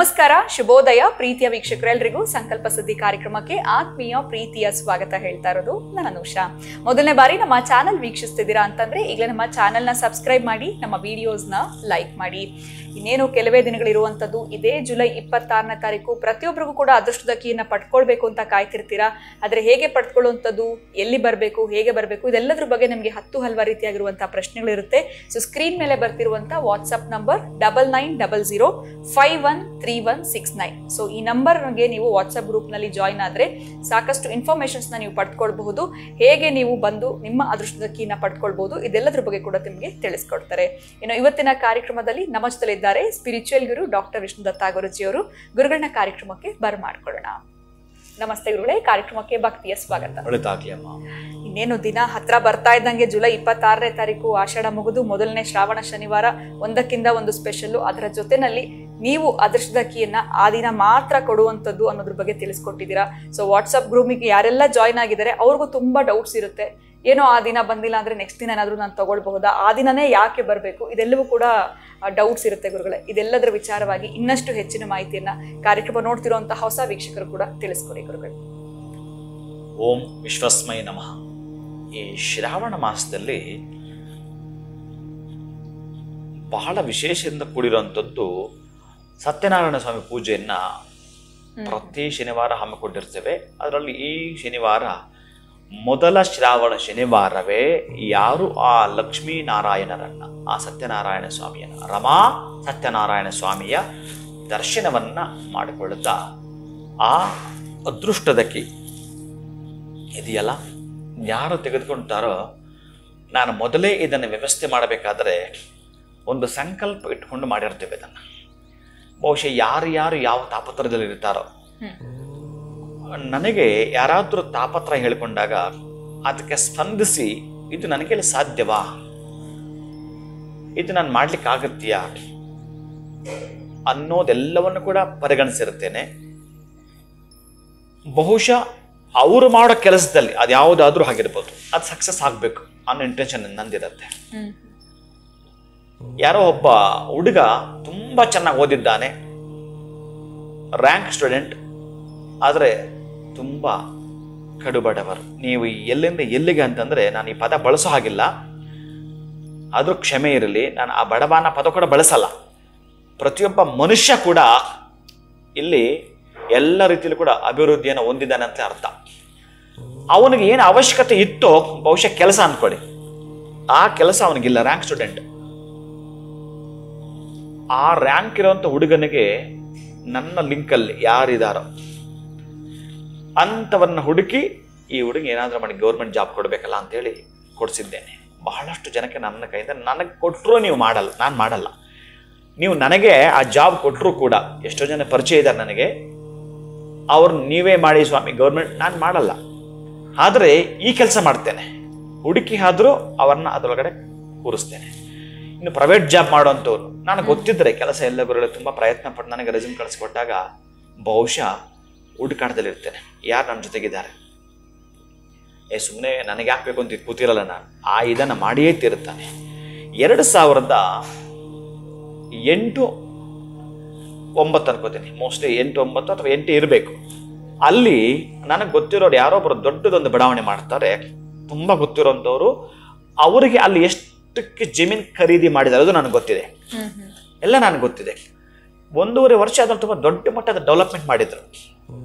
ನಮಸ್ಕಾರ, ಶುಭೋದಯ ಪ್ರೀತಿಯ ವೀಕ್ಷಕರೆಲ್ಲರಿಗೂ ಸಂಕಲ್ಪ ಸುದ್ದಿ ಕಾರ್ಯಕ್ರಮಕ್ಕೆ ಆತ್ಮೀಯ ಪ್ರೀತಿಯ ಸ್ವಾಗತ ಹೇಳ್ತಾ ಇರೋದು ನಾನು ಅನುಷಾ. ಮೊದಲನೇ ಬಾರಿ ನಮ್ಮ ಚಾನೆಲ್ ವೀಕ್ಷಿಸ್ತಿದ್ದೀರಾ ಅಂತಂದ್ರೆ ಈಗಲೇ ನಮ್ಮ ಚಾನೆಲ್ನ ಸಬ್ಸ್ಕ್ರೈಬ್ ಮಾಡಿ, ನಮ್ಮ ವಿಡಿಯೋಸ್ನ ಲೈಕ್ ಮಾಡಿ. ಇನ್ನೇನು ಕೆಲವೇ ದಿನಗಳಿರುವಂಥದ್ದು. ಇದೇ ಜುಲೈ 26ನೇ ತಾರೀಕು ಪ್ರತಿಯೊಬ್ಬರಿಗೂ ಕೂಡ ಅದೃಷ್ಟದ ಕೀಯನ್ನು ಪಡ್ಕೊಳ್ಬೇಕು ಅಂತ ಕಾಯ್ತಿರ್ತೀರಾ. ಆದರೆ ಹೇಗೆ ಪಡ್ಕೊಳ್ಳುವಂಥದ್ದು, ಎಲ್ಲಿ ಬರಬೇಕು, ಹೇಗೆ ಬರಬೇಕು, ಇದೆಲ್ಲದ್ರ ಬಗ್ಗೆ ನಿಮಗೆ ಹಲವಾರು ರೀತಿಯಾಗಿರುವಂತಹ ಪ್ರಶ್ನೆಗಳಿರುತ್ತೆ. ಸೊ ಸ್ಕ್ರೀನ್ ಮೇಲೆ ಬರ್ತಿರುವಂಥ ವಾಟ್ಸಪ್ ನಂಬರ್ 9900513169. ಸೊ ಈ ನಂಬರ್ಗೆ ನೀವು ವಾಟ್ಸಪ್ ಗ್ರೂಪ್ನಲ್ಲಿ ಜಾಯಿನ್ ಆದರೆ ಸಾಕಷ್ಟು ಇನ್ಫಾರ್ಮೇಷನ್ಸ್ನ ನೀವು ಪಡ್ಕೊಳ್ಬಹುದು. ಹೇಗೆ ನೀವು ಬಂದು ನಿಮ್ಮ ಅದೃಷ್ಟದ ಕೀನ ಪಡ್ಕೊಳ್ಬಹುದು, ಇದೆಲ್ಲದ್ರ ಬಗ್ಗೆ ಕೂಡ ನಿಮಗೆ ತಿಳಿಸ್ಕೊಡ್ತಾರೆ. ಇನ್ನು ಇವತ್ತಿನ ಕಾರ್ಯಕ್ರಮದಲ್ಲಿ ನಮ್ಮ ಜೊತೆಲಿದ್ದಾರೆ ಸ್ಪಿರಿಚುವಲ್ ಗುರು ಡಾಕ್ಟರ್ ವಿಷ್ಣುದತ್ತ ಗುರುಜಿಯವರು. ಗುರುಗಳನ್ನ ಕಾರ್ಯಕ್ರಮಕ್ಕೆ ಬರ್ಮಾಡ್ಕೊಳ್ಳೋಣ. ನಮಸ್ತೆ ಗುರುಗಳೇ, ಕಾರ್ಯಕ್ರಮಕ್ಕೆ ಭಕ್ತಿಯ ಸ್ವಾಗತ. ಇನ್ನೇನು ದಿನ ಹತ್ರ ಬರ್ತಾ ಇದ್ದಂಗೆ ಜುಲೈ 26ನೇ ತಾರೀಕು ಆಷಾಢ ಮುಗಿದು ಮೊದಲನೇ ಶ್ರಾವಣ ಶನಿವಾರ, ಒಂದಕ್ಕಿಂತ ಒಂದು ಸ್ಪೆಷಲ್ಲು. ಅದರ ಜೊತೆನಲ್ಲಿ ನೀವು ಅದೃಷ್ಟದ ಕೀಯನ್ನ ಆ ದಿನ ಮಾತ್ರ ಕೊಡುವಂಥದ್ದು ಅನ್ನೋದ್ರ ಬಗ್ಗೆ ತಿಳಿಸ್ಕೊಟ್ಟಿದ್ದೀರಾ. ಸೊ ವಾಟ್ಸಪ್ ಗ್ರೂಮಿಗೆ ಯಾರೆಲ್ಲ ಜಾಯ್ನ್ ಆಗಿದ್ದಾರೆ ಅವ್ರಿಗೂ ತುಂಬಾ ಡೌಟ್ಸ್ ಇರುತ್ತೆ. ಏನೋ ಆ ದಿನ ಬಂದಿಲ್ಲ ಅಂದ್ರೆ ನೆಕ್ಸ್ಟ್ ದಿನ ಏನಾದರೂ ನಾನು ತಗೊಳ್ಬಹುದಾ, ಆ ದಿನನೇ ಯಾಕೆ ಬರಬೇಕು, ಇದೆಲ್ಲವೂ ಕೂಡ ಡೌಟ್ಸ್ ಇರುತ್ತೆ ಗುರುಗಳೇ. ಇದೆಲ್ಲದರ ವಿಚಾರವಾಗಿ ಇನ್ನಷ್ಟು ಹೆಚ್ಚಿನ ಮಾಹಿತಿಯನ್ನ ಕಾರ್ಯಕ್ರಮ ನೋಡ್ತಿರುವಂತಹ ಹೊಸ ವೀಕ್ಷಕರು ಕೂಡ ತಿಳಿಸ್ಕೊಡಿ ಗುರುಗಳು. ಓಂ ವಿಶ್ವಸ್ಮೈ ನಮಃ. ಈ ಶ್ರಾವಣ ಮಾಸದಲ್ಲಿ ಬಹಳ ವಿಶೇಷದಿಂದ ಕೂಡಿರುವಂಥದ್ದು ಸತ್ಯನಾರಾಯಣ ಸ್ವಾಮಿ ಪೂಜೆಯನ್ನ ಪ್ರತಿ ಶನಿವಾರ ಹಮ್ಮಿಕೊಂಡಿರ್ತೇವೆ. ಅದರಲ್ಲಿ ಈ ಶನಿವಾರ ಮೊದಲ ಶ್ರಾವಣ ಶನಿವಾರವೇ ಯಾರು ಆ ಲಕ್ಷ್ಮೀನಾರಾಯಣರನ್ನ, ಆ ಸತ್ಯನಾರಾಯಣ ಸ್ವಾಮಿಯನ್ನ, ರಮಾ ಸತ್ಯನಾರಾಯಣ ಸ್ವಾಮಿಯ ದರ್ಶನವನ್ನ ಮಾಡಿಕೊಳ್ಳುತ್ತಾ ಆ ಅದೃಷ್ಟದ ಕೀ ಇದೆಯಲ್ಲ ಯಾರು ತೆಗೆದುಕೊಳ್ತಾರೋ, ನಾನು ಮೊದಲೇ ಇದನ್ನು ವ್ಯವಸ್ಥೆ ಮಾಡಬೇಕಾದ್ರೆ ಒಂದು ಸಂಕಲ್ಪ ಇಟ್ಕೊಂಡು ಮಾಡಿರ್ತೇವೆ. ಇದನ್ನು ಬಹುಶಃ ಯಾರು ಯಾವ ತಾಪತ್ರದಲ್ಲಿ ಇರ್ತಾರೋ, ನನಗೆ ಯಾರಾದರೂ ತಾಪತ್ರ ಹೇಳಿಕೊಂಡಾಗ ಅದಕ್ಕೆ ಸ್ಪಂದಿಸಿ ಇದು ನನಗೆ ಸಾಧ್ಯವಾ, ಇದು ನಾನು ಮಾಡ್ಲಿಕ್ಕಾಗತ್ತೀಯಾ ಅನ್ನೋದೆಲ್ಲವನ್ನು ಕೂಡ ಪರಿಗಣಿಸಿರುತ್ತೇನೆ. ಬಹುಶಃ ಅವರು ಮಾಡೋ ಕೆಲಸದಲ್ಲಿ ಅದು ಯಾವುದಾದ್ರೂ ಆಗಿರ್ಬೋದು, ಅದು ಸಕ್ಸಸ್ ಆಗಬೇಕು ಅನ್ನೋ ಇಂಟೆನ್ಷನ್ ನಂದಿರುತ್ತೆ. ಯಾರೋ ಒಬ್ಬ ಹುಡುಗ ತುಂಬಾ ಚೆನ್ನಾಗಿ ಓದಿದ್ದಾನೆ, ರ್ಯಾಂಕ್ ಸ್ಟೂಡೆಂಟ್, ಆದರೆ ತುಂಬಾ ಕಡುಬಡವರು. ನೀವು ಎಲ್ಲಿಂದ ಎಲ್ಲಿಗೆ ಅಂತಂದ್ರೆ ನಾನು ಈ ಪದ ಬಳಸೋ ಹಾಗಿಲ್ಲ, ಆದ್ರೂ ಕ್ಷಮೆ ಇರಲಿ. ನಾನು ಆ ಬಡವನ ಪದ ಕೂಡ ಬಳಸಲ್ಲ. ಪ್ರತಿಯೊಬ್ಬ ಮನುಷ್ಯ ಕೂಡ ಇಲ್ಲಿ ಎಲ್ಲ ರೀತಿಯಲ್ಲೂ ಕೂಡ ಅಭಿವೃದ್ಧಿಯನ್ನು ಹೊಂದಿದ್ದಾನೆ ಅಂತ ಅರ್ಥ. ಅವನಿಗೆ ಏನು ಅವಶ್ಯಕತೆ ಇತ್ತೋ ಬಹುಶಃ ಕೆಲಸ ಅನ್ಕೊಳ್ಳಿ, ಆ ಕೆಲಸ ಅವನಿಗಿಲ್ಲ. ರ್ಯಾಂಕ್ ಸ್ಟೂಡೆಂಟ್, ಆ ರ್ಯಾಂಕ್ ಇರುವಂತ ಹುಡುಗನಿಗೆ ನನ್ನ ಲಿಂಕಲ್ಲಿ ಯಾರಿದಾರೋ ಅಂಥವನ್ನ ಹುಡುಕಿ ಈ ಹುಡುಗಿ ಏನಾದರೂ ಮಾಡಿ ಗೌರ್ಮೆಂಟ್ ಜಾಬ್ ಕೊಡಬೇಕಲ್ಲ ಅಂತೇಳಿ ಕೊಡಿಸಿದ್ದೇನೆ. ಬಹಳಷ್ಟು ಜನಕ್ಕೆ ನನ್ನ ಕೈಯಿಂದ, ನನಗೆ ಕೊಟ್ಟರು ನೀವು ಮಾಡಲ್ಲ, ನಾನು ಮಾಡಲ್ಲ. ನೀವು ನನಗೆ ಆ ಜಾಬ್ ಕೊಟ್ಟರು ಕೂಡ ಎಷ್ಟೋ ಜನ ಪರಿಚಯ ಇದ್ದಾರೆ ನನಗೆ, ಅವ್ರು ನೀವೇ ಮಾಡಿ ಸ್ವಾಮಿ ಗೌರ್ಮೆಂಟ್, ನಾನು ಮಾಡಲ್ಲ. ಆದರೆ ಈ ಕೆಲಸ ಮಾಡ್ತೇನೆ, ಹುಡುಕಿ ಆದರೂ ಅವ್ರನ್ನ ಅದರೊಳಗಡೆ ಕೂರಿಸ್ತೇನೆ. ಇನ್ನು ಪ್ರೈವೇಟ್ ಜಾಬ್ ಮಾಡುವಂಥವ್ರು ನನಗೆ ಗೊತ್ತಿದ್ದರೆ ಕೆಲಸ ಎಲ್ಲ ಗುರುಗಳು ತುಂಬ ಪ್ರಯತ್ನ ಪಟ್ಟು ನನಗೆ ರೆಸ್ಯೂಮ್ ಕಳಿಸ್ಕೊಟ್ಟಾಗ ಬಹುಶಃ ಹುಡುಕಾಟದಲ್ಲಿರ್ತೇನೆ, ಯಾರು ನನ್ನ ಜೊತೆಗಿದ್ದಾರೆ. ಸುಮ್ಮನೆ ನನಗೆ ಹಾಕ್ಬೇಕು ಅಂತ ಕೂತಿರಲ್ಲ, ನಾನು ಆ ಇದನ್ನು ಮಾಡಿಯೇ ತೀರುತ್ತಾನೆ. 2008-9 ಅನ್ಕೋತೀನಿ, ಮೋಸ್ಟ್ಲಿ 8-9 ಅಥವಾ 8 ಇರಬೇಕು. ಅಲ್ಲಿ ನನಗೆ ಗೊತ್ತಿರೋರು ಯಾರೊಬ್ಬರು ದೊಡ್ಡದೊಂದು ಬಡಾವಣೆ ಮಾಡ್ತಾರೆ, ತುಂಬ ಗೊತ್ತಿರೋಂಥವ್ರು. ಅವರಿಗೆ ಅಲ್ಲಿ ಎಷ್ಟಕ್ಕೆ ಜಮೀನು ಖರೀದಿ ಮಾಡಿದ್ದಾರೆ ಅದು ನನಗೆ ಗೊತ್ತಿದೆ, ಎಲ್ಲ ನನಗೆ ಗೊತ್ತಿದೆ. 1.5 ವರ್ಷ ಅದನ್ನು ತುಂಬ ದೊಡ್ಡ ಮಟ್ಟದ ಡೆವಲಪ್ಮೆಂಟ್ ಮಾಡಿದ್ರು.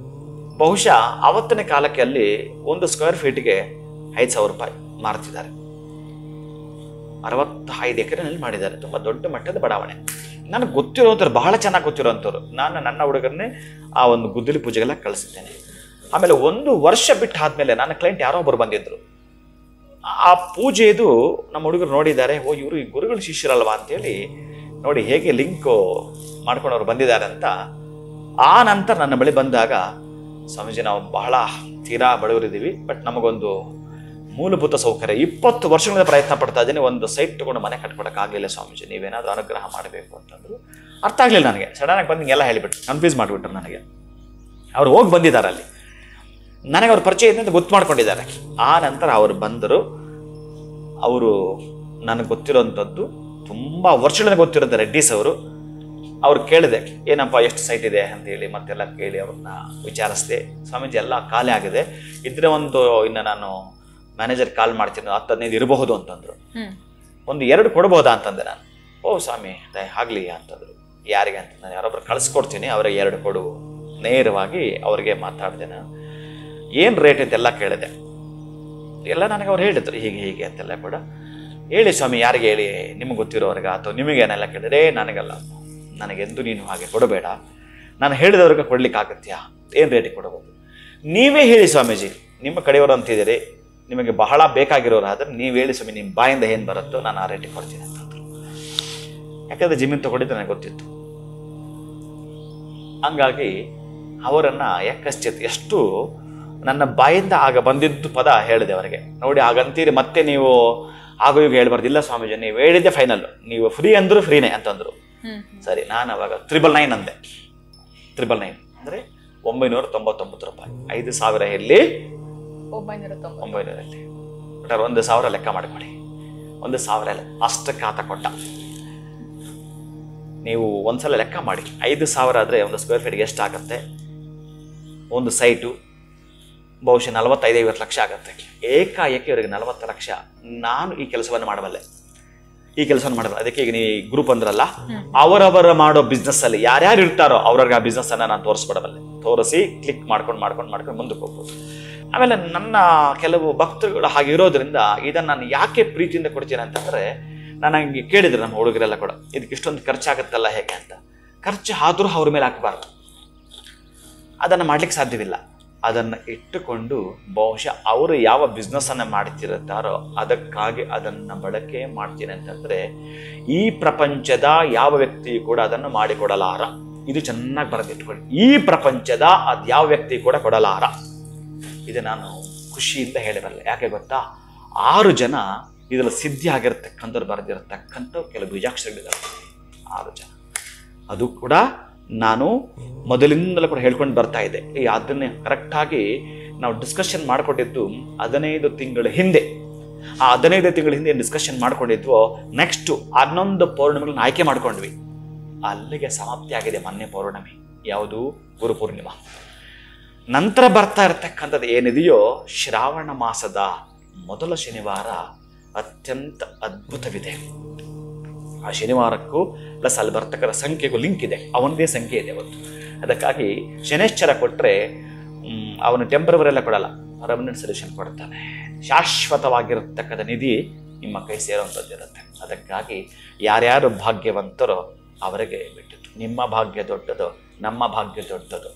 ಬಹುಶಃ ಆವತ್ತಿನ ಕಾಲಕ್ಕೆ ಅಲ್ಲಿ 1 ಸ್ಕ್ವೇರ್ ಫೀಟ್ಗೆ 5,000 ರೂಪಾಯಿ ಮಾರ್ತಿದ್ದಾರೆ. 65 ಎಕರೆನಲ್ಲಿ ಮಾಡಿದ್ದಾರೆ. ತುಂಬ ದೊಡ್ಡ ಮಟ್ಟದ ಬಡಾವಣೆ. ನನಗೆ ಗೊತ್ತಿರೋಂಥವ್ರು, ಬಹಳ ಚೆನ್ನಾಗಿ ಗೊತ್ತಿರೋಂಥವ್ರು. ನಾನು ನನ್ನ ಹುಡುಗರನ್ನೇ ಆ ಒಂದು ಗುದ್ದಲಿ ಪೂಜೆಗೆಲ್ಲ ಕಳಿಸಿದ್ದೇನೆ. ಆಮೇಲೆ 1 ವರ್ಷ ಬಿಟ್ಟು ಆದಮೇಲೆ ನನ್ನ ಕ್ಲೈಂಟ್ ಯಾರೋ ಒಬ್ಬರು ಬಂದಿದ್ರು. ಆ ಪೂಜೆದು ನಮ್ಮ ಹುಡುಗರು ನೋಡಿದ್ದಾರೆ, ಓ ಇವರು ಈ ಗುರುಗಳ ಶಿಷ್ಯರಲ್ವಾ ಅಂತೇಳಿ ನೋಡಿ ಹೇಗೆ ಲಿಂಕು ಮಾಡ್ಕೊಂಡು ಅವ್ರು ಬಂದಿದ್ದಾರೆ ಅಂತ. ಆ ನಂತರ ನನ್ನ ಬಳಿ ಬಂದಾಗ, ಸ್ವಾಮೀಜಿ ನಾವು ಬಹಳ ತೀರಾ ಬಡವರಿದ್ದೀವಿ, ಬಟ್ ನಮಗೊಂದು ಮೂಲಭೂತ ಸೌಕರ್ಯ 20 ವರ್ಷಗಳಿಂದ ಪ್ರಯತ್ನ ಪಡ್ತಾ ಇದ್ದೀನಿ, ಒಂದು ಸೈಟ್ ತೊಗೊಂಡು ಮನೆ ಕಟ್ಕೊಡೋಕ್ಕಾಗಲಿಲ್ಲ ಸ್ವಾಮೀಜಿ, ನೀವೇನಾದರೂ ಅನುಗ್ರಹ ಮಾಡಬೇಕು ಅಂತಂದ್ರು. ಅರ್ಥ ಆಗಲಿಲ್ಲ ನನಗೆ. ಸಡನ್ನಾಗಿ ಬಂದು ಎಲ್ಲ ಹೇಳಿಬಿಟ್ರು, ಕನ್ಫ್ಯೂಸ್ ಮಾಡಿಬಿಟ್ರು ನನಗೆ. ಅವ್ರು ಹೋಗಿ ಬಂದಿದ್ದಾರೆ ಅಲ್ಲಿ, ನನಗೆ ಅವ್ರ ಪರಿಚಯ ಇದೆ ಅಂತ ಗೊತ್ತು ಮಾಡ್ಕೊಂಡಿದ್ದಾರೆ. ಆ ನಂತರ ಅವರು ಬಂದರು. ಅವರು ನನಗೆ ಗೊತ್ತಿರೋಂಥದ್ದು ತುಂಬ ವರ್ಷಗಳಿಂದ ಗೊತ್ತಿರೋದು ರೆಡ್ಡಿಸ್ ಅವರು. ಅವ್ರು ಕೇಳಿದೆ ಏನಪ್ಪ ಎಷ್ಟು ಸೈಟ್ ಇದೆ ಅಂತೇಳಿ ಮತ್ತೆಲ್ಲ ಕೇಳಿ ಅವ್ರನ್ನ ವಿಚಾರಿಸಿದೆ. ಸ್ವಾಮೀಜಿ ಎಲ್ಲ ಖಾಲಿ ಆಗಿದೆ, ಇದ್ರೆ ಇನ್ನು ನಾನು ಮ್ಯಾನೇಜರ್ ಕಾಲ್ ಮಾಡ್ತೀನಿ 10-15 ಇರಬಹುದು ಅಂತಂದ್ರು. 1-2 ಕೊಡ್ಬೋದಾ ಅಂತಂದೆ ನಾನು. ಓ ಸ್ವಾಮಿ ಆಗ್ಲಿ ಅಂತಂದ್ರು. ಯಾರಿಗೆ ಅಂತ ನಾನು ಯಾರೊಬ್ರು ಕಳಿಸ್ಕೊಡ್ತೀನಿ, ಅವ್ರಿಗೆ 2 ಕೊಡು. ನೇರವಾಗಿ ಅವ್ರಿಗೆ ಮಾತಾಡಿದೆ ನಾನು. ಏನು ರೇಟ್ ಅಂತೆಲ್ಲ ಕೇಳಿದೆ. ಎಲ್ಲ ನನಗೆ ಅವ್ರು ಹೇಳಿದ್ರು ಹೀಗೆ ಹೀಗೆ ಅಂತೆಲ್ಲ ಕೂಡ. ಹೇಳಿ ಸ್ವಾಮಿ, ಯಾರಿಗೆ ಹೇಳಿ, ನಿಮ್ಗೆ ಗೊತ್ತಿರೋರ್ಗ ಅಥವಾ ನಿಮಗೇನೆಲ್ಲ ಕೇಳಿದ್ರೆ ನನಗಲ್ಲ, ನನಗೆಂದು ನೀನು ಹಾಗೆ ಕೊಡಬೇಡ, ನಾನು ಹೇಳಿದವ್ರಿಗೆ ಕೊಡ್ಲಿಕ್ಕೆ ಆಗುತ್ತ್ಯಾ, ಏನು ರೇಟಿಗೆ ಕೊಡಬಹುದು, ನೀವೇ ಹೇಳಿ ಸ್ವಾಮೀಜಿ, ನಿಮ್ಮ ಕಡೆಯವರು ಅಂತಿದ್ದೀರಿ, ನಿಮಗೆ ಬಹಳ ಬೇಕಾಗಿರೋರಾದ್ರೆ ನೀವು ಹೇಳಿ ಸ್ವಾಮಿ, ನಿಮ್ಮ ಬಾಯಿಂದ ಏನು ಬರುತ್ತೋ ನಾನು ಆ ರೇಟಿಗೆ ಕೊಡ್ತೀನಿ ಅಂತಂದ್ರು. ಯಾಕಂದರೆ ಜಮೀನು ತಗೊಂಡಿದ್ದು ನನಗೆ ಗೊತ್ತಿತ್ತು. ಹಂಗಾಗಿ ಅವರನ್ನ ಯಾಕಶ್ಚಿತ್ ಎಷ್ಟು ನನ್ನ ಬಾಯಿಂದ ಆಗ ಬಂದಿದ್ದು ಪದ ಹೇಳಿದೆ ಅವರಿಗೆ. ನೋಡಿ ಹಾಗಂತೀರಿ ಮತ್ತೆ ನೀವು ಆಗೋ ಈಗ ಹೇಳ್ಬಾರ್ದಿಲ್ಲ ಸ್ವಾಮೀಜಿ, ನೀವು ಹೇಳಿದ್ದೆ ಫೈನಲ್, ನೀವು ಫ್ರೀ ಅಂದ್ರು ಫ್ರೀನೇ ಅಂತಂದ್ರು. ಸರಿ, ನಾನು ಅವಾಗ 999 ಅಂದೆ. 999 ಅಂದರೆ 999 ರೂಪಾಯಿ. 5,000 ಎಲ್ಲಿ 900 ಎಲ್ಲಿ, ಒಟ್ಟಾರೆ 1,000 ಲೆಕ್ಕ ಮಾಡಿಕೊಡಿ. 1,000 ಅಷ್ಟಕ್ಕೆ ಆತ ಕೊಟ್ಟ. ನೀವು ಒಂದ್ಸಲ ಲೆಕ್ಕ ಮಾಡಿ, 5,000 ಆದರೆ ಒಂದು ಸ್ಕ್ವೇರ್ ಫೀಟ್ಗೆ ಎಷ್ಟಾಗತ್ತೆ? ಒಂದು ಸೈಟು ಬಹುಶಃ 45-50 ಲಕ್ಷ ಆಗುತ್ತೆ. ಏಕಾಏಕಿ ಅವರಿಗೆ 40 ಲಕ್ಷ. ನಾನು ಈ ಕೆಲಸವನ್ನು ಮಾಡಬಲ್ಲೆ, ಈ ಕೆಲಸವನ್ನು ಮಾಡಬಲ್ಲೆ. ಅದಕ್ಕೆ ಈಗ ನೀವು ಗ್ರೂಪ್ ಅಂದ್ರಲ್ಲ, ಅವರವರ ಮಾಡೋ ಬಿಸ್ನೆಸ್ ಅಲ್ಲಿ ಯಾರ್ಯಾರು ಇರ್ತಾರೋ ಅವ್ರವ್ರಿಗೆ ಆ ಬಿಸ್ನೆಸ್ ಅನ್ನ ನಾನು ತೋರಿಸ್ಬಿಡಬಲ್ಲೆ. ತೋರಿಸಿ ಕ್ಲಿಕ್ ಮಾಡ್ಕೊಂಡು ಮುಂದಕ್ಕೆ ಹೋಗ್ಬೋದು. ಆಮೇಲೆ ನನ್ನ ಕೆಲವು ಭಕ್ತರುಗಳು ಹಾಗೆ ಇರೋದ್ರಿಂದ ಇದನ್ನು ನಾನು ಯಾಕೆ ಪ್ರೀತಿಯಿಂದ ಕೊಡ್ತೀನಿ ಅಂತಂದ್ರೆ, ನಾನು ಹಂಗೆ ಕೇಳಿದ್ರು ನಮ್ಮ ಹುಡುಗರೆಲ್ಲ ಕೂಡ, ಇದಕ್ಕೆ ಇಷ್ಟೊಂದು ಖರ್ಚಾಗುತ್ತಲ್ಲ ಹೇಗೆ ಅಂತ. ಖರ್ಚು ಆದರೂ ಅವ್ರ ಮೇಲೆ ಹಾಕಬಾರ್ದು, ಅದನ್ನು ಮಾಡ್ಲಿಕ್ಕೆ ಸಾಧ್ಯವಿಲ್ಲ. ಅದನ್ನು ಇಟ್ಟುಕೊಂಡು ಬಹುಶಃ ಅವರು ಯಾವ ಬಿಸ್ನೆಸ್ಸನ್ನು ಮಾಡ್ತಿರುತ್ತಾರೋ ಅದಕ್ಕಾಗಿ ಅದನ್ನು ಬಳಕೆ ಮಾಡ್ತೀನಿ ಅಂತಂದರೆ, ಈ ಪ್ರಪಂಚದ ಯಾವ ವ್ಯಕ್ತಿಯು ಕೂಡ ಅದನ್ನು ಮಾಡಿಕೊಡಲಾರ. ಇದು ಚೆನ್ನಾಗಿ ಬರೆದಿಟ್ಕೊಳ್ಳಿ. ಈ ಪ್ರಪಂಚದ ಅದ್ಯಾವ ವ್ಯಕ್ತಿ ಕೂಡ ಕೊಡಲಾರ. ಇದು ನಾನು ಖುಷಿಯಿಂದ ಹೇಳಬಲ್ಲೆ. ಯಾಕೆ ಗೊತ್ತಾ, 6 ಜನ ಇದರಲ್ಲಿ ಸಿದ್ಧಿ ಆಗಿರತಕ್ಕಂಥವ್ರು ಬರೆದಿರತಕ್ಕಂಥ ಕೆಲವು ಬೀಜಾಕ್ಷರಗಳಿದ್ದಾರೆ. 6 ಜನ. ಅದು ಕೂಡ ನಾನು ಮೊದಲಿಂದಲೂ ಕೂಡ ಹೇಳ್ಕೊಂಡು ಬರ್ತಾ ಇದ್ದೆ. ಅದನ್ನೇ ಕರೆಕ್ಟಾಗಿ ನಾವು ಡಿಸ್ಕಷನ್ ಮಾಡಿಕೊಂಡಿದ್ದು 15 ತಿಂಗಳ ಹಿಂದೆ. ಆ 15 ತಿಂಗಳ ಹಿಂದೆ ಡಿಸ್ಕಷನ್ ಮಾಡ್ಕೊಂಡಿದ್ವೋ, ನೆಕ್ಸ್ಟು 11 ಪೌರ್ಣಿಮೆಗಳನ್ನ ಆಯ್ಕೆ ಮಾಡ್ಕೊಂಡ್ವಿ. ಅಲ್ಲಿಗೆ ಸಮಾಪ್ತಿ ಆಗಿದೆ ಮೊನ್ನೆ ಪೌರ್ಣಿಮೆ. ಯಾವುದು? ಗುರು ಪೂರ್ಣಿಮಾ. ನಂತರ ಬರ್ತಾ ಇರತಕ್ಕಂಥದ್ದು ಏನಿದೆಯೋ, ಶ್ರಾವಣ ಮಾಸದ ಮೊದಲ ಶನಿವಾರ ಅತ್ಯಂತ ಅದ್ಭುತವಿದೆ. ಆ ಶನಿವಾರಕ್ಕೂ ಪ್ಲಸ್ ಅಲ್ಲಿ ಬರ್ತಕ್ಕಂಥ ಸಂಖ್ಯೆಗೂ ಲಿಂಕ್ ಇದೆ. ಅವನದೇ ಸಂಖ್ಯೆ ಇದೆ ಅವತ್ತು. ಅದಕ್ಕಾಗಿ ಶನೇಶ್ವರ ಕೊಟ್ಟರೆ ಅವನು ಟೆಂಪರವರಿ ಎಲ್ಲ ಕೊಡಲ್ಲ, ಪರ್ಮನೆಂಟ್ ಸೊಲ್ಯೂಷನ್ ಕೊಡ್ತಾನೆ. ಶಾಶ್ವತವಾಗಿರತಕ್ಕಂಥ ನಿಧಿ ನಿಮ್ಮ ಕೈ ಸೇರುವಂಥದ್ದು ಇರುತ್ತೆ. ಅದಕ್ಕಾಗಿ ಯಾರ್ಯಾರು ಭಾಗ್ಯವಂತರೋ ಅವರಿಗೆ ಬಿಟ್ಟಿದ್ದು. ನಿಮ್ಮ ಭಾಗ್ಯ ದೊಡ್ಡದು, ನಮ್ಮ ಭಾಗ್ಯ ದೊಡ್ಡದು.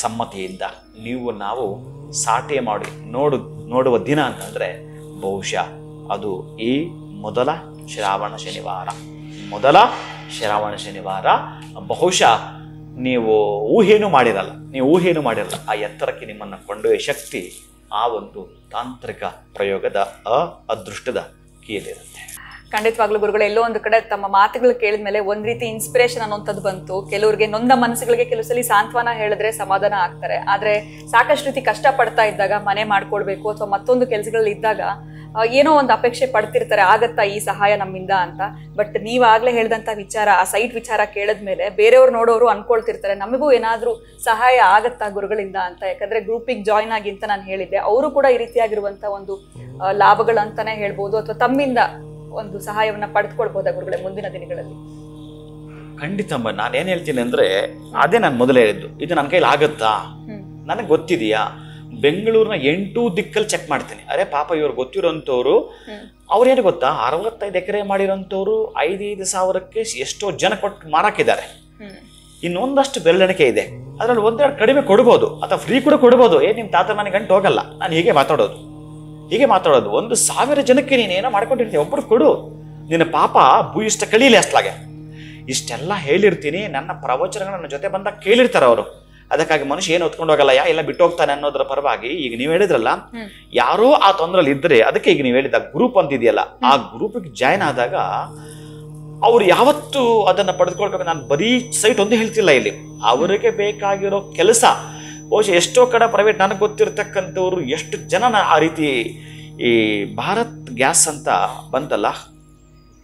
ಸಮ್ಮತಿಯಿಂದ ನಾವು ಸಾಟಿ ಮಾಡಿ ನೋಡುವ ದಿನ ಅಂತಂದರೆ ಬಹುಶಃ ಅದು ಈ ಮೊದಲ ಶ್ರಾವಣ ಶನಿವಾರ. ಬಹುಶಃ ನೀವು ಊಹೇನೂ ಮಾಡಿರಲ್ಲ. ಆ ಎತ್ತರಕ್ಕೆ ನಿಮ್ಮನ್ನು ಕೊಂಡೊಯ್ಯೋ ಶಕ್ತಿ ಆ ಒಂದು ತಾಂತ್ರಿಕ ಪ್ರಯೋಗದ ಅದೃಷ್ಟದ ಕೀಲಿರುತ್ತೆ. ಖಂಡಿತವಾಗ್ಲೂ ಗುರುಗಳು, ಎಲ್ಲೋ ಒಂದು ಕಡೆ ತಮ್ಮ ಮಾತುಗಳು ಕೇಳಿದ ಮೇಲೆ ಒಂದ್ ರೀತಿ ಇನ್ಸ್ಪಿರೇಷನ್ ಅನ್ನೋಂಥದ್ದು ಬಂತು. ಕೆಲವರಿಗೆ ನೊಂದ ಮನಸ್ಸುಗಳಿಗೆ ಕೆಲವು ಸಲ ಸಾಂತ್ವನ ಹೇಳಿದ್ರೆ ಸಮಾಧಾನ ಆಗ್ತಾರೆ. ಆದ್ರೆ ಸಾಕಷ್ಟು ರೀತಿ ಕಷ್ಟ ಪಡ್ತಾ ಇದ್ದಾಗ, ಮನೆ ಮಾಡ್ಕೊಳ್ಬೇಕು ಅಥವಾ ಮತ್ತೊಂದು ಕೆಲಸಗಳಲ್ಲಿ ಇದ್ದಾಗ ಏನೋ ಒಂದು ಅಪೇಕ್ಷೆ ಪಡ್ತಿರ್ತಾರೆ, ಆಗತ್ತಾ ಈ ಸಹಾಯ ನಮ್ಮಿಂದ ಅಂತ. ಬಟ್ ನೀವಾಗ್ಲೇ ಹೇಳಿದಂತ ವಿಚಾರ, ಆ ಸೈಟ್ ವಿಚಾರ ಕೇಳಿದ್ಮೇಲೆ ಬೇರೆಯವ್ರು ನೋಡೋರು ಅನ್ಕೊಳ್ತಿರ್ತಾರೆ, ನಮಗೂ ಏನಾದ್ರೂ ಸಹಾಯ ಆಗತ್ತಾ ಗುರುಗಳಿಂದ ಅಂತ. ಯಾಕಂದ್ರೆ ಗ್ರೂಪಿಗೆ ಜಾಯ್ನ್ ಆಗಿ ಅಂತ ನಾನು ಹೇಳಿದ್ದೆ, ಅವರು ಕೂಡ ಈ ರೀತಿಯಾಗಿರುವಂತ ಒಂದು ಲಾಭಗಳಂತಾನೆ ಹೇಳ್ಬೋದು, ಅಥವಾ ತಮ್ಮಿಂದ ಒಂದು ಸಹಾಯವನ್ನ ಪಡೆದುಕೊಳ್ಬಹುದಾ ಗುರುಗಳೇ ಮುಂದಿನ ದಿನಗಳಲ್ಲಿ? ಖಂಡಿತ. ನಾನೇನ್ ಹೇಳ್ತೀನಿ ಅಂದ್ರೆ, ಅದೇ ನಾನು ಮೊದಲೇ ಹೇಳಿದ್ದು, ಇದು ನನ್ನ ಕೈಲಿ ಆಗತ್ತಾ, ನನಗೆ ಗೊತ್ತಿದೆಯಾ. ಬೆಂಗಳೂರಿನ 8 ದಿಕ್ಕಲ್ಲಿ ಚೆಕ್ ಮಾಡ್ತೀನಿ. ಅರೆ ಪಾಪ, ಇವ್ರು ಗೊತ್ತಿರೋಂಥವ್ರು, ಅವ್ರೇನು ಗೊತ್ತಾ, 65 ಎಕರೆ ಮಾಡಿರೋಂಥವ್ರು 5,000 ಸಾವಿರಕ್ಕೆ ಎಷ್ಟೋ ಜನ ಕೊಟ್ಟು ಮಾರಾಕಿದ್ದಾರೆ. ಇನ್ನೊಂದಷ್ಟು ಬೆರಳೆಣಿಕೆ ಇದೆ. ಅದ್ರಲ್ಲಿ 1-2 ಕಡಿಮೆ ಕೊಡ್ಬೋದು, ಅಥವಾ ಫ್ರೀ ಕೂಡ ಕೊಡ್ಬೋದು. ನಿಮ್ಮ ತಾತ ಮನೆ ಗಂಟು ಹೋಗಲ್ಲ. ನಾನು ಹೀಗೆ ಮಾತಾಡೋದು. 1,000 ಜನಕ್ಕೆ ನೀನೇನೋ ಮಾಡ್ಕೊಂಡಿರ್ತೀನಿ, ಒಬ್ಬರು ಕೊಡು, ನಿನ್ನ ಪಾಪ ಭೂಯಿಷ್ಟ ಕಳೀಲಿ ಅಷ್ಟ್ಲಾಗೆ. ಇಷ್ಟೆಲ್ಲ ಹೇಳಿರ್ತೀನಿ. ನನ್ನ ಪ್ರವಚನಗಳು ನನ್ನ ಜೊತೆ ಬಂದಾಗ ಕೇಳಿರ್ತಾರೆ ಅವರು. ಅದಕ್ಕಾಗಿ ಮನುಷ್ಯ ಏನು ಹೊತ್ಕೊಂಡು ಹೋಗಲ್ಲ, ಎಲ್ಲ ಬಿಟ್ಟು ಹೋಗ್ತಾನೆ ಅನ್ನೋದ್ರ ಪರವಾಗಿ ಈಗ ನೀವು ಹೇಳಿದ್ರಲ್ಲ, ಯಾರೋ ಆ ತೊಂದರೆಯಲ್ಲಿ ಇದ್ರೆ, ಅದಕ್ಕೆ ಈಗ ನೀವು ಹೇಳಿದ ಗ್ರೂಪ್ ಅಂತಿದೆಯಲ್ಲ, ಆ ಗ್ರೂಪಿಗೆ ಜಾಯ್ನ್ ಆದಾಗ ಅವ್ರು ಯಾವತ್ತು ಅದನ್ನ ಪಡೆದುಕೊಳ್ಬೇಕು. ನಾನು ಬರೀ ಸೈಟ್ ಒಂದು ಹೇಳ್ತಿಲ್ಲ ಇಲ್ಲಿ, ಅವರಿಗೆ ಬೇಕಾಗಿರೋ ಕೆಲಸ. ಬಹುಶಃ ಎಷ್ಟೋ ಕಡೆ ಪ್ರೈವೇಟ್ ನನಗೆ ಗೊತ್ತಿರ್ತಕ್ಕಂಥವ್ರು ಎಷ್ಟು ಜನ ಆ ರೀತಿ ಈ ಭಾರತ್ ಗ್ಯಾಸ್ ಅಂತ ಬಂತಲ್ಲ,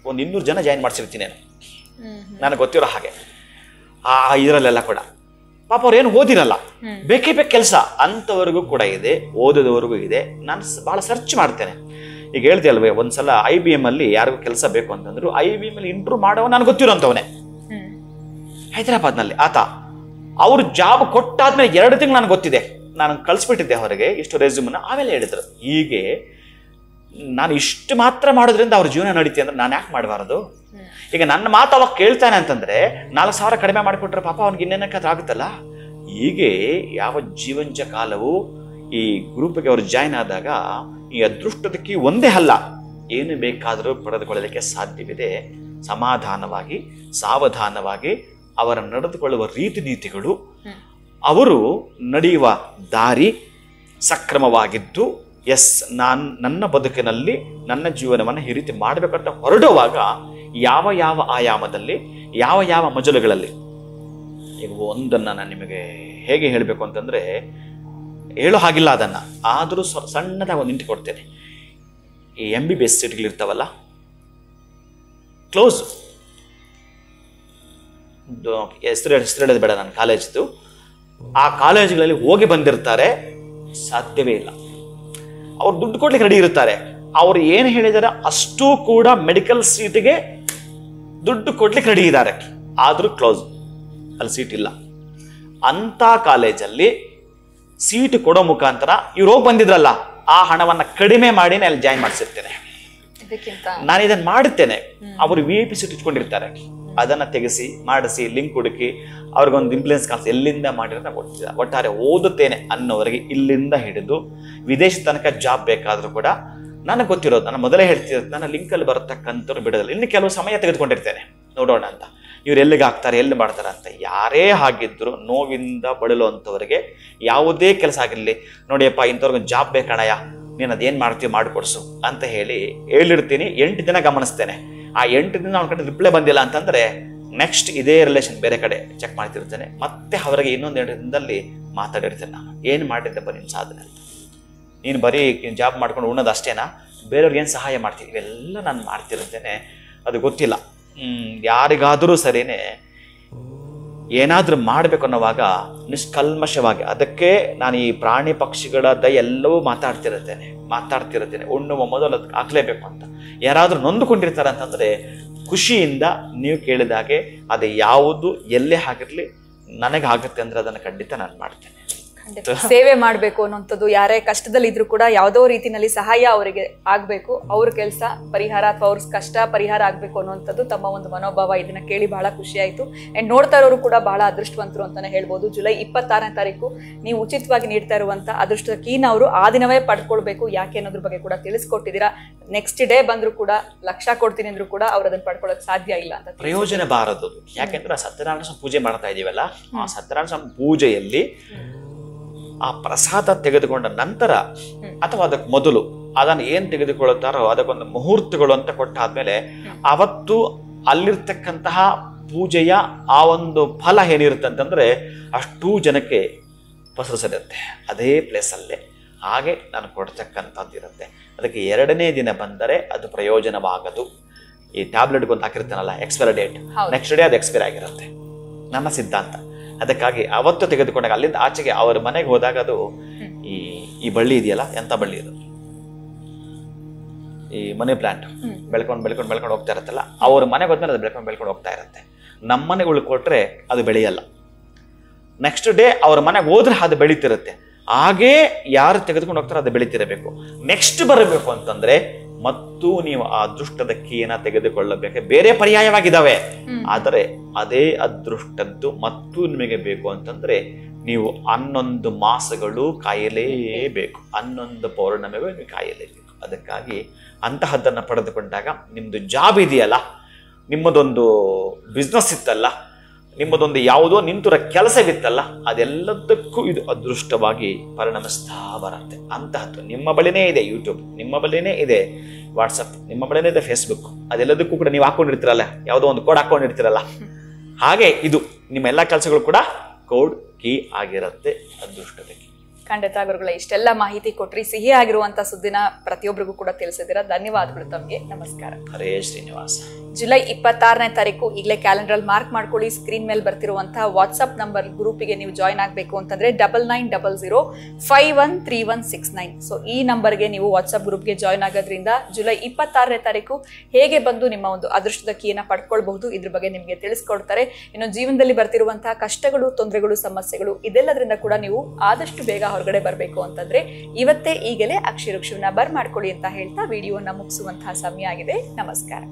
ಒಂದು 200 ಜನ ಜಾಯಿನ್ ಮಾಡಿಸಿರ್ತೀನಿ ನನಗೆ ಗೊತ್ತಿರೋ ಹಾಗೆ. ಆ ಇದರಲ್ಲೆಲ್ಲ ಕೂಡ. ಪಾಪ ಅವ್ರು ಏನು ಓದಿರಲ್ಲ, ಬೇಕೇ ಬೇಕು ಕೆಲಸ ಅಂಥವ್ರಿಗೂ ಕೂಡ ಇದೆ, ಓದೋದವ್ರಿಗೂ ಇದೆ. ನಾನು ಭಾಳ ಸರ್ಚ್ ಮಾಡ್ತೇನೆ. ಈಗ ಹೇಳ್ದೆ ಅಲ್ವೇ, ಒಂದ್ಸಲ IBM ಅಲ್ಲಿ ಯಾರಿಗೂ ಕೆಲಸ ಬೇಕು ಅಂತಂದ್ರು, IBM ಅಲ್ಲಿ ಇಂಟ್ರೂ ಮಾಡವ ನನಗೆ ಗೊತ್ತಿರೋಂಥವನೇ, ಹೈದರಾಬಾದ್ನಲ್ಲಿ ಆತ. ಅವ್ರು ಜಾಬ್ ಕೊಟ್ಟಾದ್ಮೇಲೆ 2 ತಿಂಗಳು ನನಗೆ ಗೊತ್ತಿದೆ, ನಾನು ಕಳಿಸ್ಬಿಟ್ಟಿದ್ದೆ ಹೊರಗೆ ಇಷ್ಟು ರೆಸ್ಯೂಮನ್ನ. ಆಮೇಲೆ ಹೇಳಿದ್ರು, ಹೀಗೆ ನಾನು ಇಷ್ಟು ಮಾತ್ರ ಮಾಡೋದ್ರಿಂದ ಅವ್ರ ಜೀವನ ನಡೀತಿ ಅಂದ್ರೆ ನಾನು ಯಾಕೆ ಮಾಡಬಾರದು? ಈಗ ನನ್ನ ಮಾತು ಅವಾಗ ಕೇಳ್ತಾನೆ ಅಂತಂದ್ರೆ 4,000 ಕಡಿಮೆ ಮಾಡಿಕೊಟ್ರೆ ಪಾಪ ಅವ್ನಿಗೆ ಇನ್ನೇನಕ್ಕಾದ್ರೂ ಆಗುತ್ತಲ್ಲ. ಹೀಗೆ ಯಾವ ಜೀವಂಚ ಕಾಲವು ಈ ಗ್ರೂಪ್ಗೆ ಅವರು ಜಾಯ್ನ್ ಆದಾಗ ಈ ಅದೃಷ್ಟದಕ್ಕೆ ಒಂದೇ ಅಲ್ಲ, ಏನು ಬೇಕಾದರೂ ಪಡೆದುಕೊಳ್ಳಲಿಕ್ಕೆ ಸಾಧ್ಯವಿದೆ. ಸಮಾಧಾನವಾಗಿ, ಸಾವಧಾನವಾಗಿ ಅವರ ನಡೆದುಕೊಳ್ಳುವ ರೀತಿ ನೀತಿಗಳು, ಅವರು ನಡೆಯುವ ದಾರಿ ಸಕ್ರಮವಾಗಿದ್ದು, ನನ್ನ ಬದುಕಿನಲ್ಲಿ ನನ್ನ ಜೀವನವನ್ನು ಈ ರೀತಿ ಮಾಡಬೇಕಂತ ಹೊರಡುವಾಗ ಯಾವ ಯಾವ ಆಯಾಮದಲ್ಲಿ, ಯಾವ ಯಾವ ಮಜಲುಗಳಲ್ಲಿ, ಈಗ ಒಂದನ್ನು ನಾನು ನಿಮಗೆ ಹೇಗೆ ಹೇಳಬೇಕು ಅಂತಂದರೆ ಹೇಳೋ ಹಾಗಿಲ್ಲ ಅದನ್ನು, ಆದರೂ ಸಣ್ಣದಾಗಿ ಒಂದು ನಿಂತು ಕೊಡ್ತೇನೆ. ಈ MBBS ಸೀಟ್ಗಳಿರ್ತಾವಲ್ಲ, ಕ್ಲೋಸ್, ಹೆಸರು ಬೇಡ, ನನ್ನ ಕಾಲೇಜಿದ್ದು, ಆ ಕಾಲೇಜುಗಳಲ್ಲಿ ಹೋಗಿ ಬಂದಿರ್ತಾರೆ, ಸಾಧ್ಯವೇ ಇಲ್ಲ. ಅವ್ರು ದುಡ್ಡು ಕೊಡ್ಲಿಕ್ಕೆ ರೆಡಿ ಇರ್ತಾರೆ, ಅವ್ರು ಏನು ಹೇಳಿದಾರೆ ಅಷ್ಟೂ ಕೂಡ ಮೆಡಿಕಲ್ ಸೀಟಿಗೆ ದುಡ್ಡು ಕೊಡ್ಲಿಕ್ಕೆ ರೆಡಿ ಇದ್ದಾರೆ, ಆದರೂ ಕ್ಲೋಸ್, ಅಲ್ಲಿ ಸೀಟ್ ಇಲ್ಲ. ಅಂತ ಕಾಲೇಜಲ್ಲಿ ಸೀಟ್ ಕೊಡೋ ಮುಖಾಂತರ ಇವ್ರು ಹೋಗಿ ಬಂದಿದ್ರಲ್ಲ, ಆ ಹಣವನ್ನ ಕಡಿಮೆ ಮಾಡಿ ಅಲ್ಲಿ ಜಾಯಿನ್ ಮಾಡಿಸಿರ್ತೇನೆ. ನಾನು ಇದನ್ನು ಮಾಡುತ್ತೇನೆ. ಅವರು VIP ಸೀಟ್ ಇಟ್ಕೊಂಡಿರ್ತಾರೆ, ಅದನ್ನ ತೆಗೆಸಿ ಮಾಡಿಸಿ ಲಿಂಕ್ ಹುಡುಕಿ ಅವ್ರಿಗೊಂದು ಇನ್ಫ್ಲೂಯೆನ್ಸ್ ಕಾಣಿಸಿ ಎಲ್ಲಿಂದ ಮಾಡಿರೋದನ್ನ ಕೊಡ್ತಿದ್ದ. ಒಟ್ಟಾರೆ ಓದುತ್ತೇನೆ ಅನ್ನೋವರೆಗೆ ಇಲ್ಲಿಂದ ಹಿಡಿದು ವಿದೇಶ ತನಕ ಜಾಬ್ ಬೇಕಾದ್ರೂ ಕೂಡ ನನಗೆ ಗೊತ್ತಿರೋದು, ನಾನು ಮೊದಲೇ ಹೇಳ್ತಿರೋದು, ನನ್ನ ಲಿಂಕಲ್ಲಿ ಬರತಕ್ಕಂಥವ್ರು ಬಿಡೋದಿಲ್ಲ. ಇನ್ನು ಕೆಲವು ಸಮಯ ತೆಗೆದುಕೊಂಡಿರ್ತೇನೆ ನೋಡೋಣ ಅಂತ, ಇವ್ರು ಎಲ್ಲಿಗೆ ಹಾಕ್ತಾರೆ, ಎಲ್ಲಿ ಮಾಡ್ತಾರೆ ಅಂತ. ಯಾರೇ ಆಗಿದ್ರು ನೋವಿಂದ ಬಳಲುವಂಥವ್ರಿಗೆ ಯಾವುದೇ ಕೆಲಸ ಆಗಿರಲಿ, ನೋಡಿಯಪ್ಪ ಇಂಥವ್ರಿಗೆ ಜಾಬ್ ಬೇಕಣಯ್ಯ, ನೀನು ಅದೇನು ಮಾಡ್ತೀವಿ ಮಾಡಿಕೊಡ್ಸು ಅಂತ ಹೇಳಿರ್ತೀನಿ. 8 ದಿನ ಗಮನಿಸ್ತೇನೆ. ಆ 8 ದಿನ ಅವ್ನ ಕಡೆ ರಿಪ್ಲೈ ಬಂದಿಲ್ಲ ಅಂತಂದ್ರೆ ನೆಕ್ಸ್ಟ್ ಇದೇ ರಿಲೇಷನ್ ಬೇರೆ ಕಡೆ ಚೆಕ್ ಮಾಡ್ತಿರ್ತೇನೆ. ಮತ್ತೆ ಅವರಿಗೆ ಇನ್ನೊಂದು 2 ದಿನದಲ್ಲಿ ಮಾತಾಡಿರ್ತೇನೆ, ನಾನು ಏನು ಮಾಡಿದ್ದೆಪ್ಪ ನಿನ್ನ ಸಾಧನೆ ಅಂತ. ನೀನು ಬರೀ ಜಾಬ್ ಮಾಡ್ಕೊಂಡು ಉಣ್ಣೋದು ಅಷ್ಟೇನಾ, ಬೇರೆಯವ್ರಿಗೆ ಏನು ಸಹಾಯ ಮಾಡ್ತೀನಿ, ಇವೆಲ್ಲ ನಾನು ಮಾಡ್ತಿರ್ತೇನೆ. ಅದು ಗೊತ್ತಿಲ್ಲ ಯಾರಿಗಾದರೂ ಸರಿನೇ, ಏನಾದರೂ ಮಾಡಬೇಕು ಅನ್ನೋವಾಗ ನಿಷ್ಕಲ್ಮಶವಾಗಿ, ಅದಕ್ಕೆ ನಾನು ಈ ಪ್ರಾಣಿ ಪಕ್ಷಿಗಳ ಎಲ್ಲವೂ ಮಾತಾಡ್ತಿರ್ತೇನೆ. ಉಣ್ಣುವ ಮೊದಲು ಅದಕ್ಕೆ ಹಾಕ್ಲೇಬೇಕು ಅಂತ. ಯಾರಾದರೂ ನೊಂದುಕೊಂಡಿರ್ತಾರೆ ಅಂತಂದರೆ ಖುಷಿಯಿಂದ ನೀವು ಕೇಳಿದಾಗೆ ಅದು ಯಾವುದು ಎಲ್ಲೇ ಆಗಿರಲಿ ನನಗೆ ಆಗುತ್ತೆ ಅಂದರೆ ಅದನ್ನು ಖಂಡಿತ ನಾನು ಮಾಡ್ತೇನೆ. ಸೇವೆ ಮಾಡಬೇಕು ಅನ್ನೋಂಥದ್ದು, ಯಾರೇ ಕಷ್ಟದಲ್ಲಿ ಇದ್ರೂ ಕೂಡ ಯಾವುದೋ ರೀತಿಯಲ್ಲಿ ಸಹಾಯ ಅವರಿಗೆ ಆಗಬೇಕು, ಅವ್ರ ಕೆಲಸ ಪರಿಹಾರ ಅಥವಾ ಅವ್ರ ಕಷ್ಟ ಪರಿಹಾರ ಆಗಬೇಕು ಅನ್ನೋಂಥದ್ದು ತಮ್ಮ ಒಂದು ಮನೋಭಾವ. ಇದನ್ನ ಕೇಳಿ ಬಹಳ ಖುಷಿ ಆಯಿತು. ಆ್ಯಂಡ್ ನೋಡ್ತಾ ಇರೋರು ಕೂಡ ಬಹಳ ಅದೃಷ್ಟವಂತರು ಅಂತಾನೆ ಹೇಳ್ಬೋದು. ಜುಲೈ 26ನೇ ತಾರೀಕು ನೀವು ಉಚಿತವಾಗಿ ನೀಡ್ತಾ ಇರುವಂಥ ಅದೃಷ್ಟದ ಕೀನ ಅವರು ಆ ದಿನವೇ ಪಡ್ಕೊಳ್ಬೇಕು. ಯಾಕೆ ಅನ್ನೋದ್ರ ಬಗ್ಗೆ ಕೂಡ ತಿಳಿಸ್ಕೊಟ್ಟಿದ್ದೀರಾ. ನೆಕ್ಸ್ಟ್ ಡೇ ಬಂದರೂ ಕೂಡ ಲಕ್ಷ ಕೊಡ್ತೀನಿ ಅಂದ್ರೂ ಕೂಡ ಅವ್ರು ಅದನ್ನು ಪಡ್ಕೊಳ್ಳೋಕೆ ಸಾಧ್ಯ ಇಲ್ಲ ಅಂತ. ಪ್ರಯೋಜನ ಬಾರದು. ಯಾಕೆಂದ್ರೆ ಸತ್ಯನಾರಾಯಣ ಸ್ವಾಮಿ ಪೂಜೆ ಮಾಡ್ತಾ ಇದೀವಲ್ಲ, ಆ ಸತ್ಯನಾರಾಯಣ ಸ್ವಾಮಿ ಪೂಜೆಯಲ್ಲಿ ಆ ಪ್ರಸಾದ ತೆಗೆದುಕೊಂಡ ನಂತರ ಅಥವಾ ಅದಕ್ಕೆ ಮೊದಲು ಅದನ್ನು ಏನ್ ತೆಗೆದುಕೊಳ್ಳುತ್ತಾರೋ ಅದಕ್ಕೊಂದು ಮುಹೂರ್ತಗಳು ಅಂತ ಕೊಟ್ಟಾದ್ಮೇಲೆ ಅವತ್ತು ಅಲ್ಲಿರ್ತಕ್ಕಂತಹ ಪೂಜೆಯ ಆ ಒಂದು ಫಲ ಏನಿರುತ್ತೆ ಅಂತಂದ್ರೆ ಅಷ್ಟೂ ಜನಕ್ಕೆ ಪಸರಿಸಿರುತ್ತೆ ಅದೇ ಪ್ಲೇಸಲ್ಲೇ. ಹಾಗೆ ನಾನು ಕೊಡ್ತಕ್ಕಂಥದ್ದು ಇರುತ್ತೆ. ಅದಕ್ಕೆ 2ನೇ ದಿನ ಬಂದರೆ ಅದು ಪ್ರಯೋಜನವಾಗದು. ಈ ಟ್ಯಾಬ್ಲೆಟ್ಗೊಂದು ಹಾಕಿರ್ತಾನಲ್ಲ ಎಕ್ಸ್ಪೈರಿ ಡೇಟ್, ನೆಕ್ಸ್ಟ್ ಡೇ ಅದು ಎಕ್ಸ್ಪೈರ್ ಆಗಿರುತ್ತೆ, ನನ್ನ ಸಿದ್ಧಾಂತ. ಅದಕ್ಕಾಗಿ ಅವತ್ತು ತೆಗೆದುಕೊಂಡಾಗ ಅಲ್ಲಿಂದ ಆಚೆಗೆ ಅವ್ರ ಮನೆಗೆ ಹೋದಾಗ ಅದು ಈ ಬಳ್ಳಿ ಇದೆಯಲ್ಲ, ಎಂತ ಬಳ್ಳಿ ಇದು, ಈ ಮನಿ ಪ್ಲಾಂಟ್ ಬೆಳ್ಕೊಂಡು ಹೋಗ್ತಾ ಇರುತ್ತಲ್ಲ, ಅವ್ರ ಮನೆಗೆ ಹೋದ್ಮೇಲೆ ಅದು ಬೆಳ್ಕೊಂಡು ಹೋಗ್ತಾ ಇರುತ್ತೆ. ನಮ್ಮ ಮನೆಗೆ ಉಳ್ಕೊಟ್ರೆ ಅದು ಬೆಳೆಯಲ್ಲ. ನೆಕ್ಸ್ಟ್ ಡೇ ಅವ್ರ ಮನೆಗೆ ಹೋದ್ರೆ ಅದು ಬೆಳೀತಿರುತ್ತೆ. ಹಾಗೇ ಯಾರು ತೆಗೆದುಕೊಂಡು ಹೋಗ್ತಾರೋ ಅದು ಬೆಳೀತಿರಬೇಕು. ನೆಕ್ಸ್ಟ್ ಬರಬೇಕು ಅಂತಂದ್ರೆ ಮತ್ತು ನೀವು ಆ ಅದೃಷ್ಟದ ಕೀನ ತೆಗೆದುಕೊಳ್ಳಬೇಕು. ಬೇರೆ ಪರ್ಯಾಯವಾಗಿದ್ದಾವೆ, ಆದರೆ ಅದೇ ಅದೃಷ್ಟದ್ದು ಮತ್ತು ನಿಮಗೆ ಬೇಕು ಅಂತಂದ್ರೆ ನೀವು 11 ಮಾಸಗಳು ಕಾಯಲೇಬೇಕು, 11 ಪೌರ್ಣಮಿಗೂ ನೀವು ಕಾಯಲೇಬೇಕು. ಅದಕ್ಕಾಗಿ ಅಂತಹದ್ದನ್ನು ಪಡೆದುಕೊಂಡಾಗ ನಿಮ್ದು ಜಾಬ್ ಇದೆಯಲ್ಲ, ನಿಮ್ಮದೊಂದು ಬಿಸ್ನೆಸ್ ಇತ್ತಲ್ಲ, ನಿಮ್ಮದೊಂದು ಯಾವುದೋ ನಿಂತಿರೋ ಕೆಲಸವಿತ್ತಲ್ಲ, ಅದೆಲ್ಲದಕ್ಕೂ ಇದು ಅದೃಷ್ಟವಾಗಿ ಪರಿಣಮಿಸ್ತಾ ಬರುತ್ತೆ. ಅಂತಹದ್ದು ನಿಮ್ಮ ಬಳಿನೇ ಇದೆ. ಯೂಟ್ಯೂಬ್ ನಿಮ್ಮ ಬಳಿನೇ ಇದೆ, ವಾಟ್ಸಪ್ ನಿಮ್ಮ ಬಳಿನೇ ಇದೆ, ಫೇಸ್ಬುಕ್, ಅದೆಲ್ಲದಕ್ಕೂ ಕೂಡ ನೀವು ಹಾಕೊಂಡಿರ್ತೀರಲ್ಲ, ಯಾವುದೋ ಒಂದು ಕೋಡ್ ಹಾಕೊಂಡಿರ್ತೀರಲ್ಲ, ಹಾಗೆ ಇದು ನಿಮ್ಮ ಎಲ್ಲ ಕೆಲಸಗಳು ಕೂಡ ಕೋಡ್ ಕೀ ಆಗಿರುತ್ತೆ, ಅದೃಷ್ಟಕ್ಕೆ. ಖಂಡಿತ ಗುರುಗಳೇ, ಇಷ್ಟೆಲ್ಲ ಮಾಹಿತಿ ಕೊಟ್ರಿ, ಸಿಹಿ ಆಗಿರುವಂತ ಸುದ್ದಿನ ಪ್ರತಿಯೊಬ್ಬರಿಗೂ ಕೂಡ ತಿಳಿಸಿದ್ದೀರಾ. ಧನ್ಯವಾದಗಳು ತಮಗೆ. ನಮಸ್ಕಾರ. ಹರೇ ಶ್ರೀನಿವಾಸ. ಜುಲೈ 26ನೇ ತಾರೀಕು ಈಗಲೇ ಕ್ಯಾಲೆಂಡರ್ ಮಾರ್ಕ್ ಮಾಡ್ಕೊಳ್ಳಿ. ಸ್ಕ್ರೀನ್ ಮೇಲೆ ಬರ್ತಿರುವಂತಹ ವಾಟ್ಸ್ಆಪ್ ನಂಬರ್ ಗ್ರೂಪಿಗೆ ನೀವು ಜಾಯ್ನ್ ಆಗಬೇಕು ಅಂತಂದ್ರೆ 9900513169. ಸೊ ಈ ನಂಬರ್ಗೆ ನೀವು ವಾಟ್ಸ್ಆಪ್ ಗ್ರೂಪ್ಗೆ ಜಾಯ್ನ್ ಆಗೋದ್ರಿಂದ ಜುಲೈ 26ನೇ ತಾರೀಕು ಹೇಗೆ ಬಂದು ನಿಮ್ಮ ಒಂದು ಅದೃಷ್ಟದ ಕೀಯನ್ನು ಪಡ್ಕೊಳ್ಬಹುದು ಇದ್ರ ಬಗ್ಗೆ ನಿಮಗೆ ತಿಳಿಸ್ಕೊಡ್ತಾರೆ. ಇನ್ನು ಜೀವನದಲ್ಲಿ ಬರ್ತಿರುವಂತಹ ಕಷ್ಟಗಳು, ತೊಂದರೆಗಳು, ಸಮಸ್ಯೆಗಳು ಇದೆಲ್ಲದರಿಂದ ಕೂಡ ನೀವು ಆದಷ್ಟು ಬೇಗ ಹೊರಗಡೆ ಬರಬೇಕು ಅಂತಂದ್ರೆ ಇವತ್ತೇ ಈಗಲೇ ಅಕ್ಷಿ ವೃಕ್ಷವನ್ನ ಬರ್ ಮಾಡ್ಕೊಳ್ಳಿ ಅಂತ ಹೇಳ್ತಾ ವಿಡಿಯೋನ ಮುಗಿಸುವಂತಹ ಸಮಯ ಆಗಿದೆ. ನಮಸ್ಕಾರ.